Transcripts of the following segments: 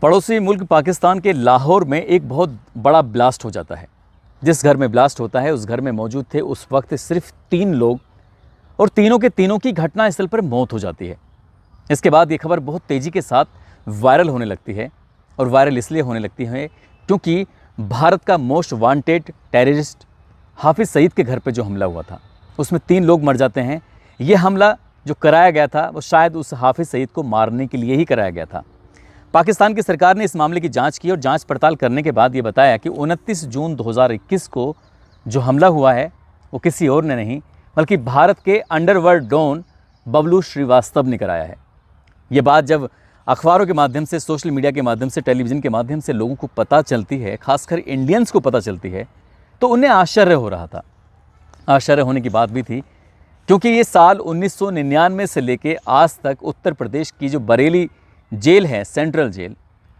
पड़ोसी मुल्क पाकिस्तान के लाहौर में एक बहुत बड़ा ब्लास्ट हो जाता है। जिस घर में ब्लास्ट होता है उस घर में मौजूद थे उस वक्त सिर्फ 3 लोग और तीनों के तीनों की घटनास्थल पर मौत हो जाती है। इसके बाद ये खबर बहुत तेज़ी के साथ वायरल होने लगती है और वायरल इसलिए होने लगती है क्योंकि भारत का most wanted terrorist Hafiz Saeed के घर पे जो हमला हुआ था उसमें 3 लोग मर जाते हैं। ये हमला जो कराया गया था वो शायद उस हाफिज़ सईद को मारने के लिए ही कराया गया था। पाकिस्तान की सरकार ने इस मामले की जांच की और जांच पड़ताल करने के बाद ये बताया कि 29 जून 2021 को जो हमला हुआ है वो किसी और ने नहीं बल्कि भारत के अंडरवर्ल्ड डॉन बबलू श्रीवास्तव ने कराया है। ये बात जब अखबारों के माध्यम से, सोशल मीडिया के माध्यम से, टेलीविज़न के माध्यम से लोगों को पता चलती है, खासकर इंडियंस को पता चलती है, तो उन्हें आश्चर्य हो रहा था। आश्चर्य होने की बात भी थी क्योंकि ये साल 1999 से लेके आज तक उत्तर प्रदेश की जो बरेली जेल है, सेंट्रल जेल,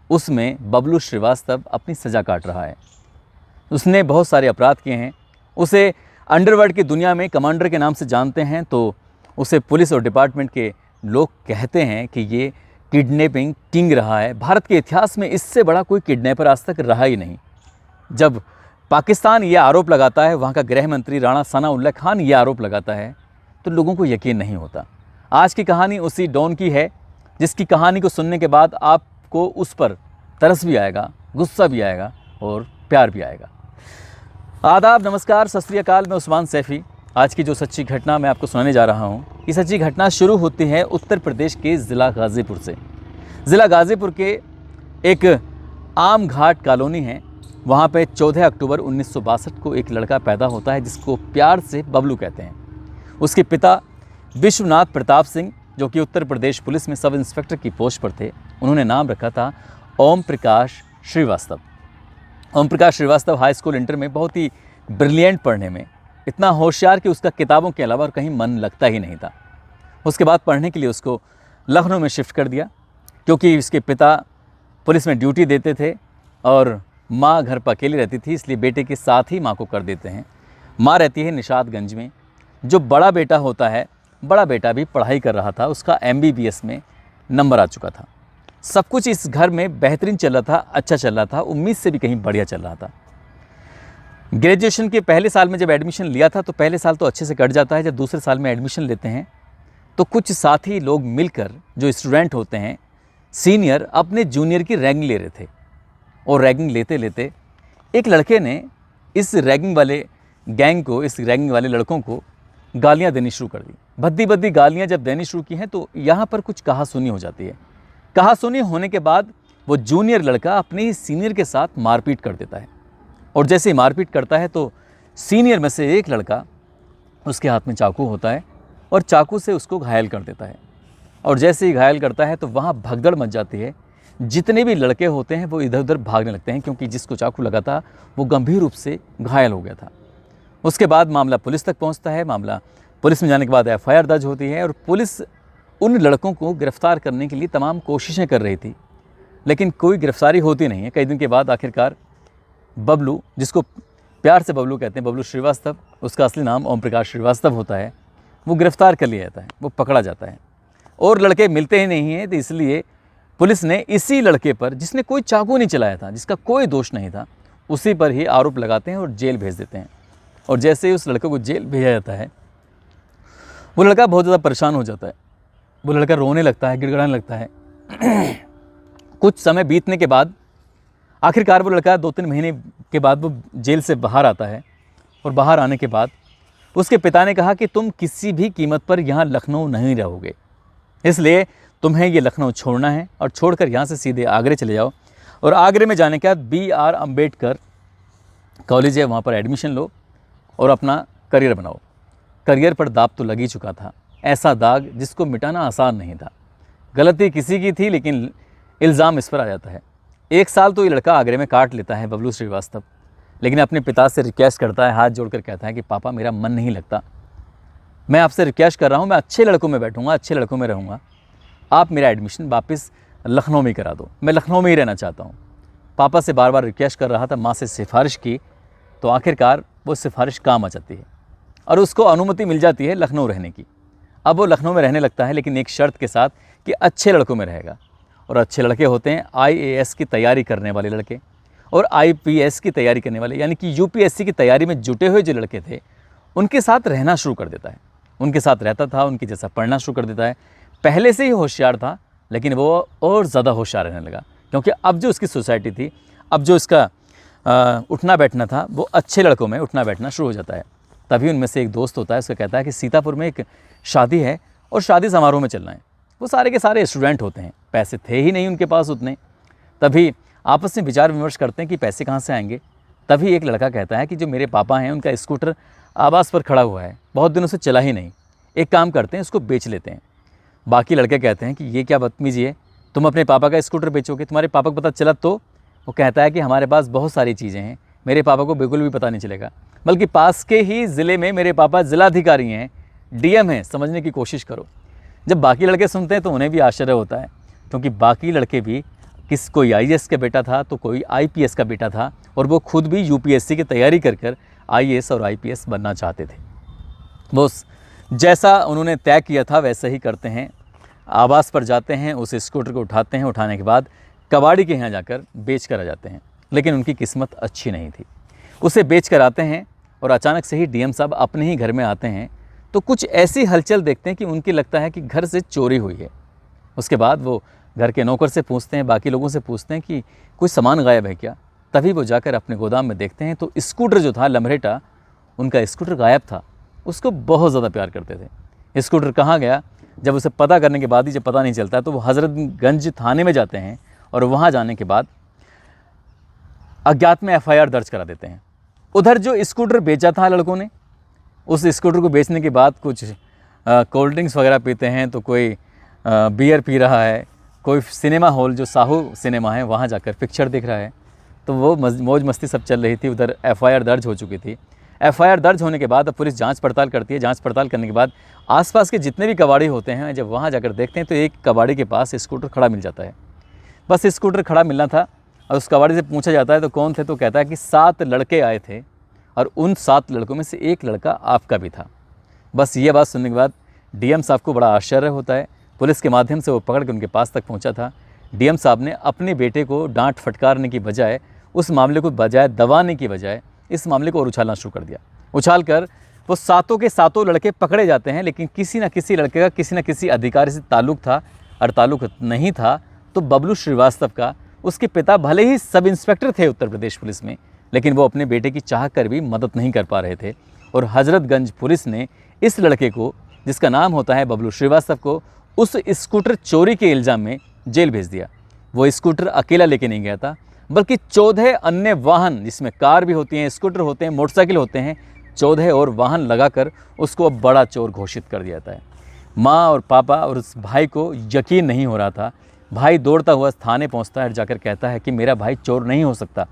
उसमें बबलू श्रीवास्तव अपनी सज़ा काट रहा है। उसने बहुत सारे अपराध किए हैं। उसे अंडरवर्ल्ड की दुनिया में कमांडर के नाम से जानते हैं, तो उसे पुलिस और डिपार्टमेंट के लोग कहते हैं कि ये किडनैपिंग किंग रहा है। भारत के इतिहास में इससे बड़ा कोई किडनैपर आज तक रहा ही नहीं। जब पाकिस्तान ये आरोप लगाता है, वहाँ का गृह मंत्री राणा सनाउल्लाह खान ये आरोप लगाता है, तो लोगों को यकीन नहीं होता। आज की कहानी उसी डॉन की है जिसकी कहानी को सुनने के बाद आपको उस पर तरस भी आएगा, गुस्सा भी आएगा और प्यार भी आएगा। आदाब, नमस्कार, सत श्री अकाल। मैं उस्मान सैफ़ी। आज की जो सच्ची घटना मैं आपको सुनाने जा रहा हूँ, ये सच्ची घटना शुरू होती है उत्तर प्रदेश के ज़िला गाज़ीपुर से। ज़िला गाज़ीपुर के एक आम घाट कॉलोनी है, वहाँ पे 14 अक्टूबर 1962 को एक लड़का पैदा होता है जिसको प्यार से बबलू कहते हैं। उसके पिता विश्वनाथ प्रताप सिंह, जो कि उत्तर प्रदेश पुलिस में सब इंस्पेक्टर की पोस्ट पर थे, उन्होंने नाम रखा था Om Prakash Srivastava. Om Prakash Srivastava high school inter में बहुत ही ब्रिलियंट पढ़ने में, इतना होशियार कि उसका किताबों के अलावा और कहीं मन लगता ही नहीं था। उसके बाद पढ़ने के लिए उसको लखनऊ में शिफ्ट कर दिया क्योंकि उसके पिता पुलिस में ड्यूटी देते थे और माँ घर पर अकेली रहती थी, इसलिए बेटे के साथ ही माँ को कर देते हैं। माँ रहती है निशातगंज में। जो बड़ा बेटा होता है, बड़ा बेटा भी पढ़ाई कर रहा था, उसका MBBS में नंबर आ चुका था। सब कुछ इस घर में बेहतरीन चल रहा था, अच्छा चल रहा था, उम्मीद से भी कहीं बढ़िया चल रहा था। ग्रेजुएशन के पहले साल में जब एडमिशन लिया था तो पहले साल तो अच्छे से कट जाता है। जब दूसरे साल में एडमिशन लेते हैं तो कुछ साथी लोग मिलकर, जो स्टूडेंट होते हैं सीनियर, अपने जूनियर की रैगिंग ले रहे थे और रैगिंग लेते लेते एक लड़के ने इस रैगिंग वाले गैंग को, इस रैगिंग वाले लड़कों को गालियाँ देनी शुरू कर दी। भद्दी भद्दी गालियाँ जब देनी शुरू की हैं तो यहाँ पर कुछ कहासुनी हो जाती है। कहासुनी होने के बाद वो जूनियर लड़का अपने ही सीनियर के साथ मारपीट कर देता है और जैसे ही मारपीट करता है तो सीनियर में से एक लड़का, उसके हाथ में चाकू होता है और चाकू से उसको घायल कर देता है। और जैसे ही घायल करता है तो वहाँ भगदड़ मच जाती है। जितने भी लड़के होते हैं वो इधर उधर भागने लगते हैं क्योंकि जिसको चाकू लगा था वो गंभीर रूप से घायल हो गया था। उसके बाद मामला पुलिस तक पहुंचता है। मामला पुलिस में जाने के बाद FIR दर्ज होती है और पुलिस उन लड़कों को गिरफ्तार करने के लिए तमाम कोशिशें कर रही थी, लेकिन कोई गिरफ्तारी होती नहीं है। कई दिन के बाद आखिरकार बबलू, जिसको प्यार से बबलू कहते हैं, बबलू श्रीवास्तव, उसका असली नाम ओम प्रकाश श्रीवास्तव होता है, वो गिरफ्तार कर लिया जाता है, वो पकड़ा जाता है और लड़के मिलते ही नहीं हैं। तो इसलिए पुलिस ने इसी लड़के पर, जिसने कोई चाकू नहीं चलाया था, जिसका कोई दोष नहीं था, उसी पर ही आरोप लगाते हैं और जेल भेज देते हैं। और जैसे ही उस लड़के को जेल भेजा जाता है, वो लड़का बहुत ज़्यादा परेशान हो जाता है। वो लड़का रोने लगता है, गिड़गिड़ाने लगता है। कुछ समय बीतने के बाद आखिरकार वो लड़का 2-3 महीने के बाद वो जेल से बाहर आता है और बाहर आने के बाद उसके पिता ने कहा कि तुम किसी भी कीमत पर यहाँ लखनऊ नहीं रहोगे, इसलिए तुम्हें ये लखनऊ छोड़ना है और छोड़कर यहाँ से सीधे आगरे चले जाओ और आगरे में जाने के बाद BR अम्बेडकर कॉलेज है, वहाँ पर एडमिशन लो और अपना करियर बनाओ। करियर पर दाग तो लग ही चुका था, ऐसा दाग जिसको मिटाना आसान नहीं था। गलती किसी की थी लेकिन इल्ज़ाम इस पर आ जाता है। 1 साल तो ये लड़का आगरे में काट लेता है बबलू श्रीवास्तव, लेकिन अपने पिता से रिक्वेस्ट करता है, हाथ जोड़कर कहता है कि पापा मेरा मन नहीं लगता, मैं आपसे रिक्वेस्ट कर रहा हूँ, मैं अच्छे लड़कों में बैठूँगा, अच्छे लड़कों में रहूँगा, आप मेरा एडमिशन वापस लखनऊ में करा दो, मैं लखनऊ में ही रहना चाहता हूँ। पापा से बार बार रिक्वेस्ट कर रहा था, माँ से सिफारिश की, तो आखिरकार वो सिफारिश काम आ जाती है और उसको अनुमति मिल जाती है लखनऊ रहने की। अब वो लखनऊ में रहने लगता है, लेकिन एक शर्त के साथ कि अच्छे लड़कों में रहेगा और अच्छे लड़के होते हैं IAS की तैयारी करने वाले लड़के और IPS की तैयारी करने वाले, यानी कि UPSC की तैयारी में जुटे हुए जो लड़के थे उनके साथ रहना शुरू कर देता है। उनके साथ रहता था, उनकी जैसा पढ़ना शुरू कर देता है। पहले से ही होशियार था, लेकिन वो और ज़्यादा होशियार रहने लगा, क्योंकि अब जो उसकी सोसाइटी थी, अब जो इसका उठना बैठना था, वो अच्छे लड़कों में उठना बैठना शुरू हो जाता है। तभी उनमें से एक दोस्त होता है, उसका कहता है कि सीतापुर में एक शादी है और शादी समारोह में चलना है। वो सारे के सारे स्टूडेंट होते हैं, पैसे थे ही नहीं उनके पास उतने। तभी आपस में विचार विमर्श करते हैं कि पैसे कहाँ से आएंगे। तभी एक लड़का कहता है कि जो मेरे पापा हैं उनका स्कूटर आवास पर खड़ा हुआ है, बहुत दिनों से चला ही नहीं, एक काम करते हैं उसको बेच लेते हैं। बाकी लड़के कहते हैं कि ये क्या बदतमीजी है, तुम अपने पापा का स्कूटर बेचोगे, तुम्हारे पापा को पता चला तो? वो कहता है कि हमारे पास बहुत सारी चीज़ें हैं, मेरे पापा को बिल्कुल भी पता नहीं चलेगा, बल्कि पास के ही ज़िले में मेरे पापा ज़िलाधिकारी हैं, DM हैं, समझने की कोशिश करो। जब बाकी लड़के सुनते हैं तो उन्हें भी आश्चर्य होता है, क्योंकि बाकी लड़के भी कोई IAS का बेटा था तो कोई IPS का बेटा था, और वो खुद भी UPSC की तैयारी कर IAS और IPS बनना चाहते थे। वो जैसा उन्होंने तय किया था वैसा ही करते हैं। आवास पर जाते हैं, उस स्कूटर को उठाते हैं, उठाने के बाद कबाड़ी के यहाँ जाकर बेच कर आ जाते हैं। लेकिन उनकी किस्मत अच्छी नहीं थी, उसे बेच कर आते हैं और अचानक से ही DM साहब अपने ही घर में आते हैं तो कुछ ऐसी हलचल देखते हैं कि उनकी लगता है कि घर से चोरी हुई है। उसके बाद वो घर के नौकर से पूछते हैं, बाकी लोगों से पूछते हैं कि कोई सामान गायब है क्या। तभी वो जाकर अपने गोदाम में देखते हैं तो स्कूटर जो था लम्हेटा, उनका स्कूटर गायब था। उसको बहुत ज़्यादा प्यार करते थे। स्कूटर कहाँ गया, जब उसे पता करने के बाद ही जब पता नहीं चलता है तो वो हज़रतगंज थाने में जाते हैं और वहाँ जाने के बाद अज्ञात में FIR दर्ज करा देते हैं। उधर जो स्कूटर बेचा था लड़कों ने, उस स्कूटर को बेचने के बाद कुछ कोल्ड ड्रिंक्स वगैरह पीते हैं, तो कोई बियर पी रहा है, कोई सिनेमा हॉल जो साहू सिनेमा है वहाँ जाकर पिक्चर देख रहा है। तो वो मौज मस्ती सब चल रही थी। उधर FIR दर्ज हो चुकी थी। FIR दर्ज होने के बाद अब पुलिस जांच पड़ताल करती है। जांच पड़ताल करने के बाद आसपास के जितने भी कबाड़ी होते हैं, जब वहाँ जाकर देखते हैं तो एक कबाड़ी के पास स्कूटर खड़ा मिल जाता है। बस स्कूटर खड़ा मिलना था और उस कबाड़ी से पूछा जाता है तो कौन थे, तो कहता है कि 7 लड़के आए थे और उन 7 लड़कों में से एक लड़का आपका भी था। बस ये बात सुनने के बाद DM साहब को बड़ा आश्चर्य होता है। पुलिस के माध्यम से वो पकड़ के उनके पास तक पहुंचा था। DM साहब ने अपने बेटे को डांट फटकारने की बजाय, उस मामले को बजाय दबाने की बजाय इस मामले को और उछालना शुरू कर दिया। उछाल कर वो 7 के 7 लड़के पकड़े जाते हैं, लेकिन किसी न किसी लड़के का किसी न किसी अधिकारी से ताल्लुक़ था, और ताल्लुक़ नहीं था तो बबलू श्रीवास्तव का। उसके पिता भले ही सब इंस्पेक्टर थे उत्तर प्रदेश पुलिस में, लेकिन वो अपने बेटे की चाह कर भी मदद नहीं कर पा रहे थे। और हज़रतगंज पुलिस ने इस लड़के को, जिसका नाम होता है बबलू श्रीवास्तव को, उस स्कूटर चोरी के इल्ज़ाम में जेल भेज दिया। वो स्कूटर अकेला लेके नहीं गया था, बल्कि 14 अन्य वाहन, जिसमें कार भी होती हैं, स्कूटर होते हैं, मोटरसाइकिल होते हैं, 14 और वाहन लगाकर उसको अब बड़ा चोर घोषित कर दिया जाता है। माँ और पापा और उस भाई को यकीन नहीं हो रहा था। भाई दौड़ता हुआ थाने पहुंचता है और जाकर कहता है कि मेरा भाई चोर नहीं हो सकता,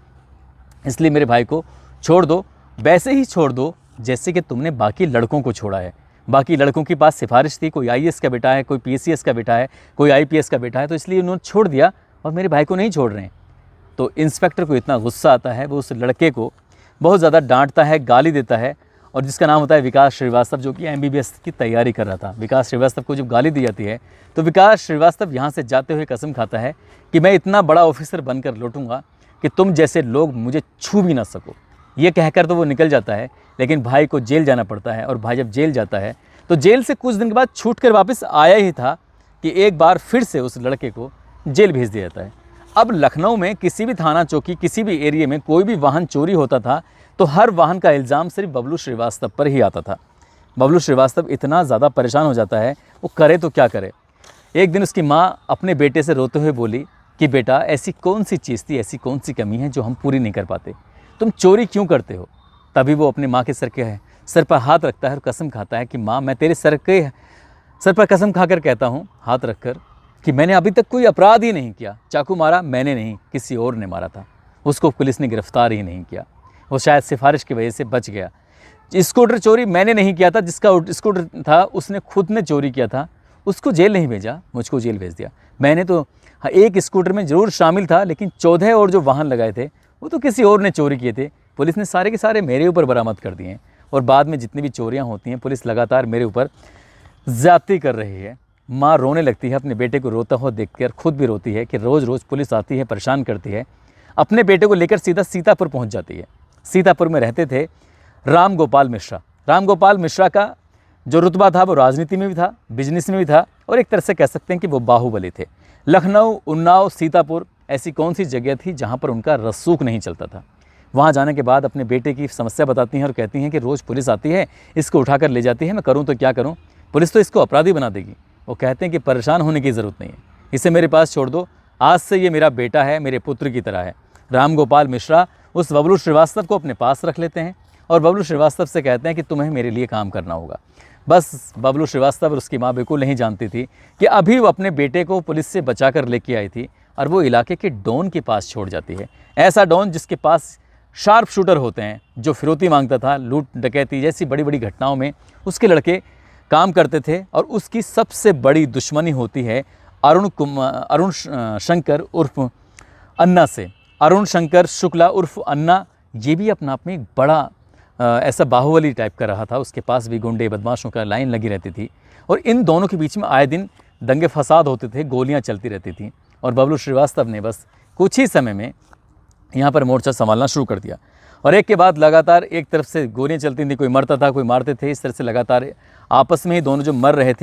इसलिए मेरे भाई को छोड़ दो, वैसे ही छोड़ दो जैसे कि तुमने बाकी लड़कों को छोड़ा है। बाकी लड़कों के पास सिफारिश थी, कोई IAS का बेटा है, कोई PCS का बेटा है, कोई IPS का बेटा है, तो इसलिए उन्होंने छोड़ दिया और मेरे भाई को नहीं छोड़ रहे हैं। तो इंस्पेक्टर को इतना गुस्सा आता है, वो उस लड़के को बहुत ज़्यादा डांटता है, गाली देता है, और जिसका नाम होता है विकास श्रीवास्तव, जो कि MBBS की तैयारी कर रहा था। विकास श्रीवास्तव को जब गाली दी जाती है तो विकास श्रीवास्तव यहाँ से जाते हुए कसम खाता है कि मैं इतना बड़ा ऑफिसर बनकर लौटूंगा कि तुम जैसे लोग मुझे छू भी ना सको। ये कहकर तो वो निकल जाता है, लेकिन भाई को जेल जाना पड़ता है। और भाई जब जेल जाता है तो जेल से कुछ दिन के बाद छूट कर वापस आया ही था कि एक बार फिर से उस लड़के को जेल भेज दिया जाता है। अब लखनऊ में किसी भी थाना चौकी, किसी भी एरिया में कोई भी वाहन चोरी होता था तो हर वाहन का इल्ज़ाम सिर्फ बबलू श्रीवास्तव पर ही आता था। बबलू श्रीवास्तव इतना ज़्यादा परेशान हो जाता है, वो करे तो क्या करे। एक दिन उसकी माँ अपने बेटे से रोते हुए बोली कि बेटा, ऐसी कौन सी चीज़ थी, ऐसी कौन सी कमी है जो हम पूरी नहीं कर पाते, तुम चोरी क्यों करते हो। तभी वो अपनी माँ के सर पर हाथ रखता है और कसम खाता है कि माँ, मैं तेरे सर पर कसम खाकर कहता हूँ, हाथ रखकर, कि मैंने अभी तक कोई अपराध ही नहीं किया। चाकू मारा मैंने नहीं, किसी और ने मारा था, उसको पुलिस ने गिरफ्तार ही नहीं किया। वो शायद सिफारिश की वजह से बच गया। स्कूटर चोरी मैंने नहीं किया था, जिसका स्कूटर था उसने खुद ने चोरी किया था, उसको जेल नहीं भेजा, मुझको जेल भेज दिया। मैंने तो एक स्कूटर में ज़रूर शामिल था, लेकिन 14 और जो वाहन लगाए थे वो तो किसी और ने चोरी किए थे। पुलिस ने सारे के सारे मेरे ऊपर बरामद कर दिए हैं, और बाद में जितनी भी चोरियां होती हैं पुलिस लगातार मेरे ऊपर ज़्यादती कर रही है। माँ रोने लगती है अपने बेटे को रोता हुआ देखकर, खुद भी रोती है कि रोज़ रोज़ पुलिस आती है, परेशान करती है। अपने बेटे को लेकर सीधा सीतापुर पहुंच जाती है। सीतापुर में रहते थे राम गोपाल मिश्रा। राम गोपाल मिश्रा का जो रुतबा था वो राजनीति में भी था, बिजनेस में भी था, और एक तरह से कह सकते हैं कि वो बाहुबली थे। लखनऊ, उन्नाव, सीतापुर ऐसी कौन सी जगह थी जहाँ पर उनका रसूख नहीं चलता था। वहाँ जाने के बाद अपने बेटे की समस्या बताती हैं और कहती हैं कि रोज़ पुलिस आती है, इसको उठाकर ले जाती है, मैं करूँ तो क्या करूँ, पुलिस तो इसको अपराधी बना देगी। वो कहते हैं कि परेशान होने की ज़रूरत नहीं है, इसे मेरे पास छोड़ दो, आज से ये मेरा बेटा है, मेरे पुत्र की तरह है। राम गोपाल मिश्रा उस बबलू श्रीवास्तव को अपने पास रख लेते हैं और बबलू श्रीवास्तव से कहते हैं कि तुम्हें मेरे लिए काम करना होगा। बस बबलू श्रीवास्तव और उसकी माँ बिल्कुल नहीं जानती थी कि अभी वो अपने बेटे को पुलिस से बचा कर लेके आई थी और वो इलाके के डॉन के पास छोड़ जाती है। ऐसा डॉन जिसके पास शार्प शूटर होते हैं, जो फिरौती मांगता था, लूट डकैती जैसी बड़ी बड़ी घटनाओं में उसके लड़के काम करते थे। और उसकी सबसे बड़ी दुश्मनी होती है अरुण शंकर उर्फ अन्ना से। अरुण शंकर शुक्ला उर्फ अन्ना, ये भी अपना आप में एक बड़ा ऐसा बाहुबली टाइप का रहा था। उसके पास भी गुंडे बदमाशों का लाइन लगी रहती थी और इन दोनों के बीच में आए दिन दंगे फसाद होते थे, गोलियां चलती रहती थी। और बबलू श्रीवास्तव ने बस कुछ ही समय में यहाँ पर मोर्चा संभालना शुरू कर दिया और एक के बाद लगातार एक तरफ से गोलियां चलती थी, कोई मरता था, कोई मारते थे। इस तरह से लगातार आपस में ही दोनों जो मार रहे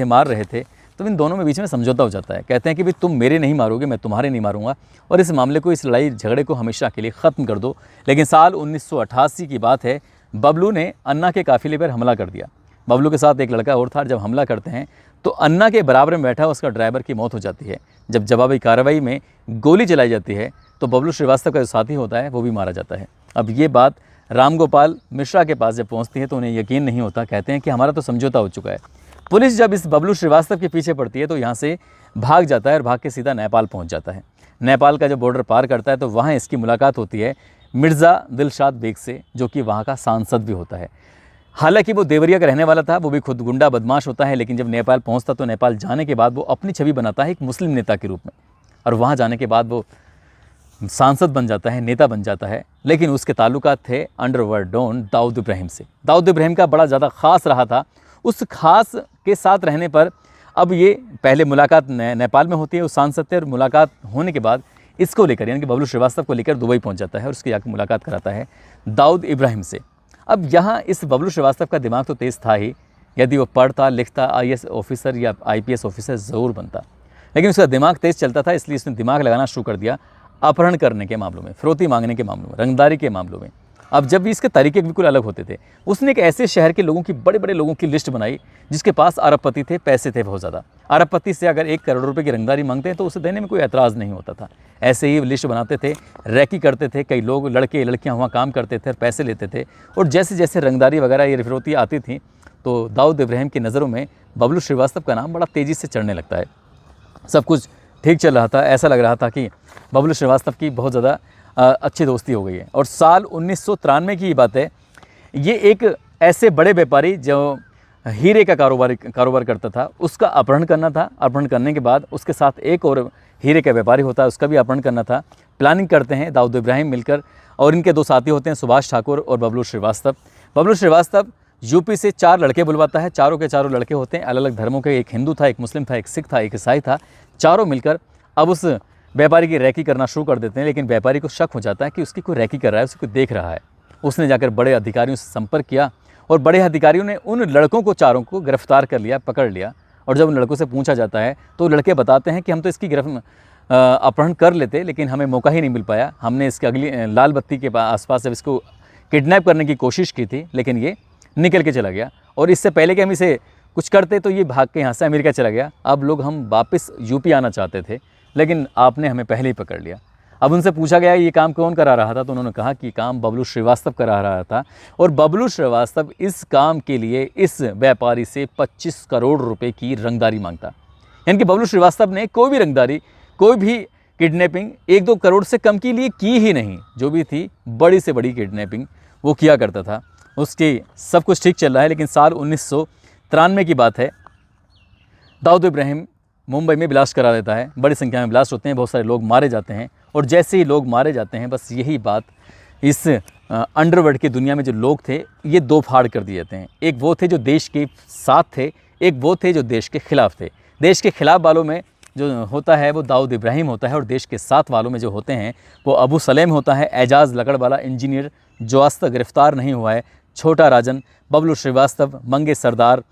थे, तो इन दोनों में बीच में समझौता हो जाता है। कहते हैं कि भाई तुम मेरे नहीं मारोगे, मैं तुम्हारे नहीं मारूंगा और इस मामले को, इस लड़ाई झगड़े को हमेशा के लिए ख़त्म कर दो। लेकिन साल 1988 की बात है, बबलू ने अन्ना के काफिले पर हमला कर दिया। बबलू के साथ एक लड़का और था। जब हमला करते हैं तो अन्ना के बराबर में बैठा उसका ड्राइवर की मौत हो जाती है। जब जवाबी कार्रवाई में गोली चलाई जाती है तो बबलू श्रीवास्तव का जो साथी होता है वो भी मारा जाता है। अब ये बात रामगोपाल मिश्रा के पास जब पहुंचती है तो उन्हें यकीन नहीं होता। कहते हैं कि हमारा तो समझौता हो चुका है। पुलिस जब इस बबलू श्रीवास्तव के पीछे पड़ती है तो यहाँ से भाग जाता है और भाग के सीधा नेपाल पहुँच जाता है। नेपाल का जब बॉर्डर पार करता है तो वहाँ इसकी मुलाकात होती है मिर्ज़ा दिलशाद बेग से, जो कि वहाँ का सांसद भी होता है। हालांकि वो देवरिया का रहने वाला था, वो भी खुद गुंडा बदमाश होता है, लेकिन जब नेपाल पहुंचता तो नेपाल जाने के बाद वो अपनी छवि बनाता है एक मुस्लिम नेता के रूप में और वहाँ जाने के बाद वो सांसद बन जाता है, नेता बन जाता है। लेकिन उसके ताल्लुकात थे अंडरवर्ल्ड डॉन दाऊद इब्राहिम से। दाऊद इब्राहिम का बड़ा ज़्यादा ख़ास रहा था। उस खास के साथ रहने पर अब ये पहले मुलाकात नेपाल में होती है उस सांसद से, और मुलाकात होने के बाद इसको लेकर यानी कि बबलू श्रीवास्तव को लेकर दुबई पहुंच जाता है और उसकी जाकर मुलाकात कराता है दाऊद इब्राहिम से। अब यहाँ इस बबलू श्रीवास्तव का दिमाग तो तेज़ था ही, यदि वो पढ़ता लिखता IAS ऑफिसर या IPS ऑफिसर ज़रूर बनता, लेकिन उसका दिमाग तेज़ चलता था, इसलिए उसने दिमाग लगाना शुरू कर दिया अपहरण करने के मामलों में, फिरौती मांगने के मामलों में, रंगदारी के मामलों में। अब जब भी इसके तरीके बिल्कुल अलग होते थे, उसने एक ऐसे शहर के लोगों की, बड़े बड़े लोगों की लिस्ट बनाई जिसके पास अरबपति थे, पैसे थे बहुत ज़्यादा। अरबपति से अगर 1 करोड़ रुपए की रंगदारी मांगते हैं तो उसे देने में कोई एतराज़ नहीं होता था। ऐसे ही लिस्ट बनाते थे, रैकी करते थे, कई लोग लड़के लड़कियां वहाँ काम करते थे और पैसे लेते थे। और जैसे जैसे रंगदारी वगैरह ये फिरौती आती थी तो दाऊद इब्राहिम की नज़रों में बबलू श्रीवास्तव का नाम बड़ा तेज़ी से चढ़ने लगता है। सब कुछ ठीक चल रहा था, ऐसा लग रहा था कि बबलू श्रीवास्तव की बहुत ज़्यादा अच्छी दोस्ती हो गई है। और साल 1993 की बात है, ये एक ऐसे बड़े व्यापारी जो हीरे का कारोबार करता था, उसका अपहरण करना था। अपहरण करने के बाद उसके साथ एक और हीरे का व्यापारी होता है, उसका भी अपहरण करना था। प्लानिंग करते हैं दाऊद इब्राहिम मिलकर, और इनके 2 साथी होते हैं सुभाष ठाकुर और बबलू श्रीवास्तव। बबलू श्रीवास्तव यूपी से 4 लड़के बुलवाता है, चारों के चारों लड़के होते हैं अलग अलग धर्मों के, एक हिंदू था, एक मुस्लिम था, एक सिख था, एक ईसाई था। चारों मिलकर अब उस व्यापारी की रैकी करना शुरू कर देते हैं। लेकिन व्यापारी को शक हो जाता है कि उसकी कोई रैकी कर रहा है, उसे कोई देख रहा है। उसने जाकर बड़े अधिकारियों से संपर्क किया और बड़े अधिकारियों ने उन लड़कों को, चारों को गिरफ्तार कर लिया, पकड़ लिया। और जब उन लड़कों से पूछा जाता है तो लड़के बताते हैं कि हम तो इसकी अपहरण कर लेते, लेकिन हमें मौका ही नहीं मिल पाया। हमने इसके अगली लाल बत्ती के आसपास जब इसको किडनैप करने की कोशिश की थी, लेकिन ये निकल के चला गया। और इससे पहले कि हम इसे कुछ करते तो ये भाग के यहाँ से अमेरिका चला गया। अब लोग हम वापस यूपी आना चाहते थे, लेकिन आपने हमें पहले ही पकड़ लिया। अब उनसे पूछा गया ये काम कौन करा रहा था, तो उन्होंने कहा कि काम बबलू श्रीवास्तव करा रहा था। और बबलू श्रीवास्तव इस काम के लिए इस व्यापारी से 25 करोड़ रुपए की रंगदारी मांगता। यानी कि बबलू श्रीवास्तव ने कोई भी रंगदारी, कोई भी किडनैपिंग 1-2 करोड़ से कम के लिए की ही नहीं। जो भी थी बड़ी से बड़ी किडनैपिंग वो किया करता था। उसकी सब कुछ ठीक चल रहा है। लेकिन साल 1993 की बात है, दाऊद इब्राहिम मुंबई में ब्लास्ट करा देता है। बड़ी संख्या में ब्लास्ट होते हैं, बहुत सारे लोग मारे जाते हैं। और जैसे ही लोग मारे जाते हैं, बस यही बात इस अंडरवर्ल्ड की दुनिया में जो लोग थे ये 2 फाड़ कर दिए जाते हैं। एक वो थे जो देश के साथ थे, एक वो थे जो देश के खिलाफ थे। देश के खिलाफ वालों में जो होता है वो दाऊद इब्राहिम होता है, और देश के साथ वालों में जो होते हैं वो अबू सलेम होता है, एजाज लकड़वाला, इंजीनियर जो आज तक गिरफ्तार नहीं हुआ है, छोटा राजन, बबलू श्रीवास्तव, मंगे सरदार,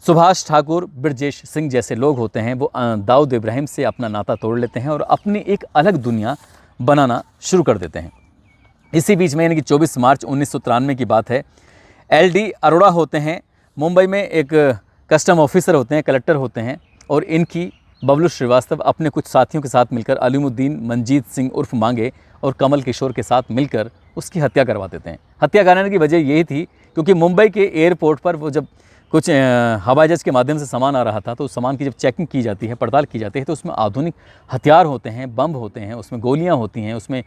सुभाष ठाकुर, ब्रजेश सिंह जैसे लोग होते हैं। वो दाऊद इब्राहिम से अपना नाता तोड़ लेते हैं और अपनी एक अलग दुनिया बनाना शुरू कर देते हैं। इसी बीच में यानी कि 24 मार्च 1993 की बात है, LD अरोड़ा होते हैं, मुंबई में एक कस्टम ऑफिसर होते हैं, कलेक्टर होते हैं, और इनकी बबलू श्रीवास्तव अपने कुछ साथियों के साथ मिलकर अलीमुद्दीन, मंजीत सिंह उर्फ मांगे और कमल किशोर के साथ मिलकर उसकी हत्या करवा देते हैं। हत्या कराने की वजह यही थी क्योंकि मुंबई के एयरपोर्ट पर वो जब कुछ हवाई जहाज के माध्यम से सामान आ रहा था, तो उस सामान की जब चेकिंग की जाती है, पड़ताल की जाती है, तो उसमें आधुनिक हथियार होते हैं, बम होते हैं, उसमें गोलियां होती हैं, उसमें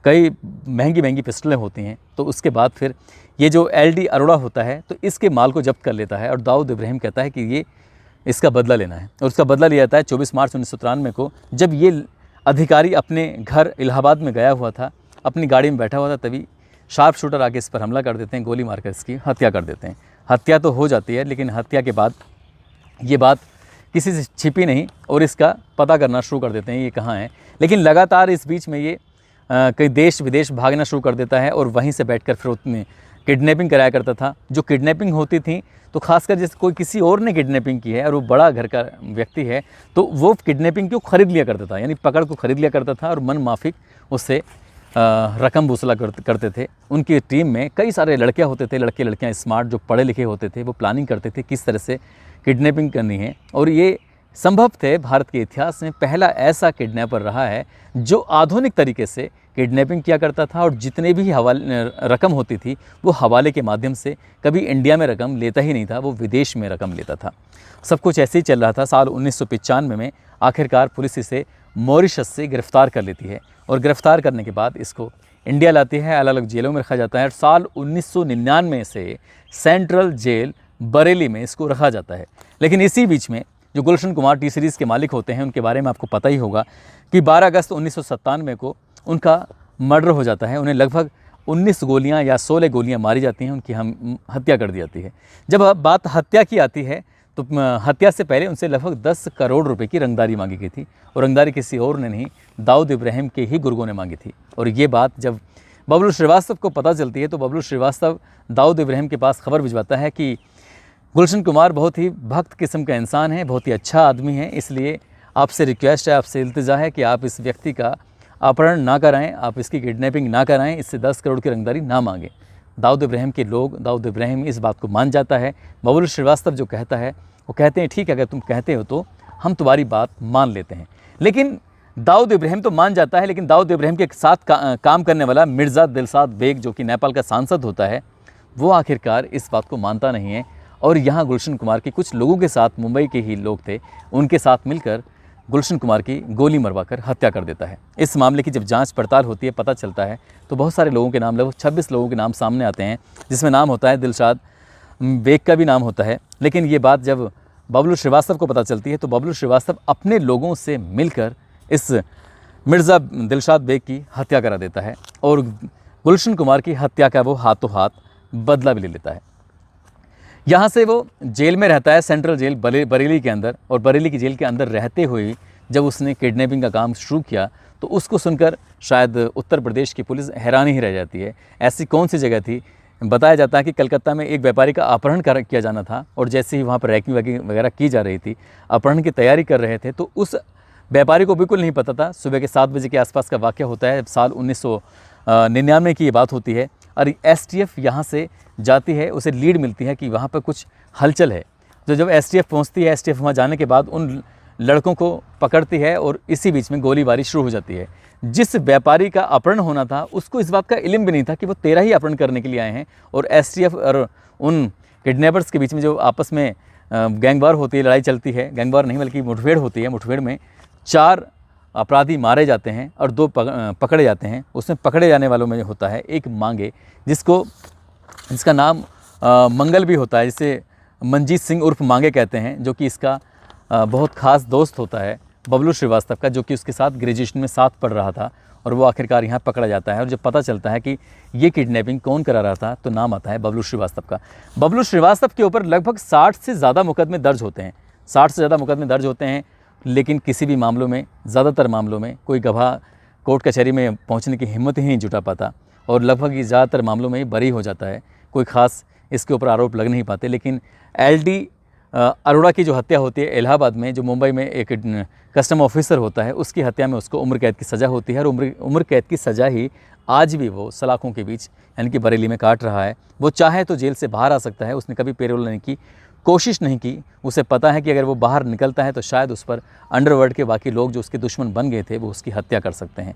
कई महंगी महंगी पिस्टलें होती हैं। तो उसके बाद फिर ये जो LD अरोड़ा होता है तो इसके माल को जब्त कर लेता है, और दाऊद इब्राहिम कहता है कि ये इसका बदला लेना है, और उसका बदला लिया जाता है 24 मार्च 1993 को, जब ये अधिकारी अपने घर इलाहाबाद में गया हुआ था, अपनी गाड़ी में बैठा हुआ था, तभी शार्प शूटर आके इस पर हमला कर देते हैं, गोली मारकर इसकी हत्या कर देते हैं। हत्या तो हो जाती है, लेकिन हत्या के बाद ये बात किसी से छिपी नहीं और इसका पता करना शुरू कर देते हैं ये कहाँ है। लेकिन लगातार इस बीच में ये कई देश विदेश भागना शुरू कर देता है, और वहीं से बैठकर फिर उसमें किडनैपिंग कराया करता था। जो किडनैपिंग होती थी तो खासकर जैसे कोई किसी और ने किडनैपिंग की है और वो बड़ा घर का व्यक्ति है, तो वो किडनैपिंग को खरीद लिया करता था, यानी पकड़ को खरीद लिया करता था और मन माफिक उससे रकम वसूला करते थे। उनकी टीम में कई सारे लड़कियां होते थे, लड़के लड़कियां स्मार्ट जो पढ़े लिखे होते थे, वो प्लानिंग करते थे किस तरह से किडनैपिंग करनी है। और ये संभव थे भारत के इतिहास में पहला ऐसा किडनैपर रहा है जो आधुनिक तरीके से किडनैपिंग किया करता था, और जितने भी रकम होती थी वो हवाले के माध्यम से, कभी इंडिया में रकम लेता ही नहीं था, वो विदेश में रकम लेता था। सब कुछ ऐसे ही चल रहा था। साल 1995 में आखिरकार पुलिस इसे मॉरिशस से गिरफ्तार कर लेती है, और गिरफ्तार करने के बाद इसको इंडिया लाती है, अलग अलग जेलों में रखा जाता है, और साल 1999 से सेंट्रल जेल बरेली में इसको रखा जाता है। लेकिन इसी बीच में जो गुलशन कुमार टी सीरीज़ के मालिक होते हैं उनके बारे में आपको पता ही होगा कि 12 अगस्त 1997 को उनका मर्डर हो जाता है। उन्हें लगभग 19 गोलियां या 16 गोलियां मारी जाती हैं, उनकी हत्या कर दी जाती है। जब बात हत्या की आती है तो हत्या से पहले उनसे लगभग 10 करोड़ रुपए की रंगदारी मांगी गई थी, और रंगदारी किसी और ने नहीं, दाऊद इब्राहिम के ही गुर्गों ने मांगी थी। और ये बात जब बबलू श्रीवास्तव को पता चलती है तो बबलू श्रीवास्तव दाऊद इब्राहिम के पास खबर भिजवाता है कि गुलशन कुमार बहुत ही भक्त किस्म का इंसान है, बहुत ही अच्छा आदमी है, इसलिए आपसे रिक्वेस्ट है, आपसे इल्तिजा है कि आप इस व्यक्ति का अपहरण ना कराएं, आप इसकी किडनैपिंग ना कराएं, इससे 10 करोड़ की रंगदारी ना मांगें। दाऊद इब्राहिम के लोग, दाऊद इब्राहिम इस बात को मान जाता है। बबलू श्रीवास्तव जो कहता है वो कहते हैं ठीक है, अगर तुम कहते हो तो हम तुम्हारी बात मान लेते हैं। लेकिन दाऊद इब्राहिम तो मान जाता है, लेकिन दाऊद इब्राहिम के साथ काम करने वाला मिर्ज़ा दिलशाद बेग जो कि नेपाल का सांसद होता है, वो आखिरकार इस बात को मानता नहीं है, और यहाँ गुलशन कुमार के कुछ लोगों के साथ, मुंबई के ही लोग थे, उनके साथ मिलकर गुलशन कुमार की गोली मरवाकर हत्या कर देता है। इस मामले की जब जांच पड़ताल होती है, पता चलता है तो बहुत सारे लोगों के नाम, लगभग 26 लोगों के नाम सामने आते हैं, जिसमें नाम होता है दिलशाद बेग का भी नाम होता है। लेकिन ये बात जब बबलू श्रीवास्तव को पता चलती है तो बबलू श्रीवास्तव अपने लोगों से मिलकर इस मिर्ज़ा दिलशाद बेग की हत्या करा देता है, और गुलशन कुमार की हत्या का वो हाथों हाथ बदला भी ले लेता है। यहाँ से वो जेल में रहता है, सेंट्रल जेल बरेली के अंदर, और बरेली की जेल के अंदर रहते हुए जब उसने किडनैपिंग का काम शुरू किया तो उसको सुनकर शायद उत्तर प्रदेश की पुलिस हैरान ही रह जाती है। ऐसी कौन सी जगह थी? बताया जाता है कि कलकत्ता में एक व्यापारी का अपहरण किया जाना था, और जैसे ही वहाँ पर रैकिंग वगैरह की जा रही थी, अपहरण की तैयारी कर रहे थे, तो उस व्यापारी को बिल्कुल नहीं पता था। सुबह के 7 बजे के आसपास का वाक़या होता है, साल 1999 की ये बात होती है, और STF यहाँ से जाती है, उसे लीड मिलती है कि वहाँ पर कुछ हलचल है। तो जब STF पहुँचती है, STF वहाँ जाने के बाद उन लड़कों को पकड़ती है, और इसी बीच में गोलीबारी शुरू हो जाती है। जिस व्यापारी का अपहरण होना था उसको इस बात का इल्म भी नहीं था कि वो 13 ही अपहरण करने के लिए आए हैं, और STF और उन किडनैपर्स के बीच में जो आपस में गैंगवार होती है, लड़ाई चलती है, गैंगवार नहीं बल्कि मुठभेड़ होती है, मुठभेड़ में 4 अपराधी मारे जाते हैं और 2 पकड़े जाते हैं। उसमें पकड़े जाने वालों में होता है एक मांगे, जिसका नाम मंगल भी होता है, जिसे मंजीत सिंह उर्फ मांगे कहते हैं, जो कि इसका बहुत ख़ास दोस्त होता है बबलू श्रीवास्तव का, जो कि उसके साथ ग्रेजुएशन में साथ पढ़ रहा था, और वो आखिरकार यहाँ पकड़ा जाता है। और जब पता चलता है कि ये किडनैपिंग कौन करा रहा था तो नाम आता है बबलू श्रीवास्तव का। बबलू श्रीवास्तव के ऊपर लगभग 60 से ज़्यादा मुकदमे दर्ज होते हैं, 60 से ज़्यादा मुकदमे दर्ज होते हैं, लेकिन किसी भी मामलों में, ज़्यादातर मामलों में कोई गवाह कोर्ट कचहरी में पहुंचने की हिम्मत ही नहीं जुटा पाता और लगभग ही ज़्यादातर मामलों में बरी हो जाता है। कोई ख़ास इसके ऊपर आरोप लग नहीं पाते। लेकिन LD अरोड़ा की जो हत्या होती है इलाहाबाद में, जो मुंबई में एक कस्टम ऑफिसर होता है, उसकी हत्या में उसको उम्र कैद की सज़ा होती है और उम्र कैद की सज़ा ही आज भी वो सलाखों के बीच यानी कि बरेली में काट रहा है। वो चाहे तो जेल से बाहर आ सकता है, उसने कभी पेरोल लेने की कोशिश नहीं की। उसे पता है कि अगर वो बाहर निकलता है तो शायद उस पर अंडरवर्ल्ड के बाकी लोग जो उसके दुश्मन बन गए थे वो उसकी हत्या कर सकते हैं।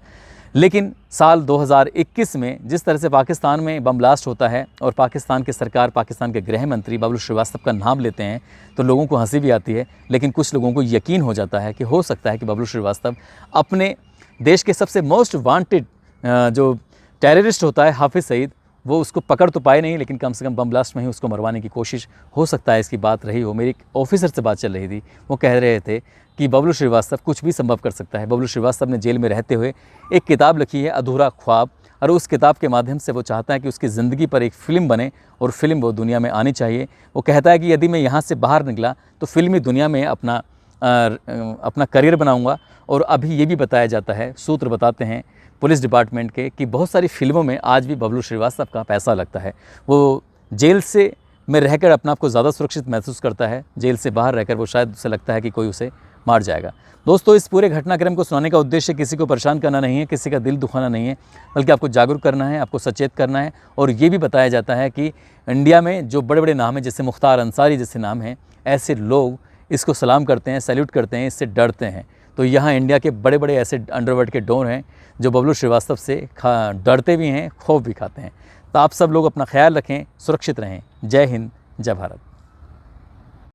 लेकिन साल 2021 में जिस तरह से पाकिस्तान में बम ब्लास्ट होता है और पाकिस्तान की सरकार, पाकिस्तान के गृह मंत्री बबलू श्रीवास्तव का नाम लेते हैं तो लोगों को हंसी भी आती है, लेकिन कुछ लोगों को यकीन हो जाता है कि हो सकता है कि बबलू श्रीवास्तव अपने देश के सबसे मोस्ट वांटेड जो टेररिस्ट होता है हाफिज़ सईद, वो उसको पकड़ तो पाए नहीं, लेकिन कम से कम बम ब्लास्ट में ही उसको मरवाने की कोशिश हो सकता है इसकी बात रही हो। मेरी एक ऑफिसर से बात चल रही थी, वो कह रहे थे कि बबलू श्रीवास्तव कुछ भी संभव कर सकता है। बबलू श्रीवास्तव ने जेल में रहते हुए एक किताब लिखी है अधूरा ख्वाब, और उस किताब के माध्यम से वो चाहता है कि उसकी ज़िंदगी पर एक फ़िल्म बने और फिल्म वो दुनिया में आनी चाहिए। वो कहता है कि यदि मैं यहाँ से बाहर निकला तो फिल्मी दुनिया में अपना करियर बनाऊँगा। और अभी ये भी बताया जाता है, सूत्र बताते हैं पुलिस डिपार्टमेंट के, कि बहुत सारी फिल्मों में आज भी बबलू श्रीवास्तव का पैसा लगता है। वो जेल से में रहकर अपने आप को ज़्यादा सुरक्षित महसूस करता है, जेल से बाहर रहकर वो शायद उसे लगता है कि कोई उसे मार जाएगा। दोस्तों, इस पूरे घटनाक्रम को सुनाने का उद्देश्य किसी को परेशान करना नहीं है, किसी का दिल दुखाना नहीं है, बल्कि आपको जागरूक करना है, आपको सचेत करना है। और ये भी बताया जाता है कि इंडिया में जो बड़े बड़े नाम हैं, जैसे मुख्तार अंसारी जैसे नाम हैं, ऐसे लोग इसको सलाम करते हैं, सैल्यूट करते हैं, इससे डरते हैं। तो यहाँ इंडिया के बड़े बड़े ऐसे अंडरवर्ल्ड के डॉन हैं जो बबलू श्रीवास्तव से डरते भी हैं, खौफ भी खाते हैं। तो आप सब लोग अपना ख्याल रखें, सुरक्षित रहें। जय हिंद, जय भारत।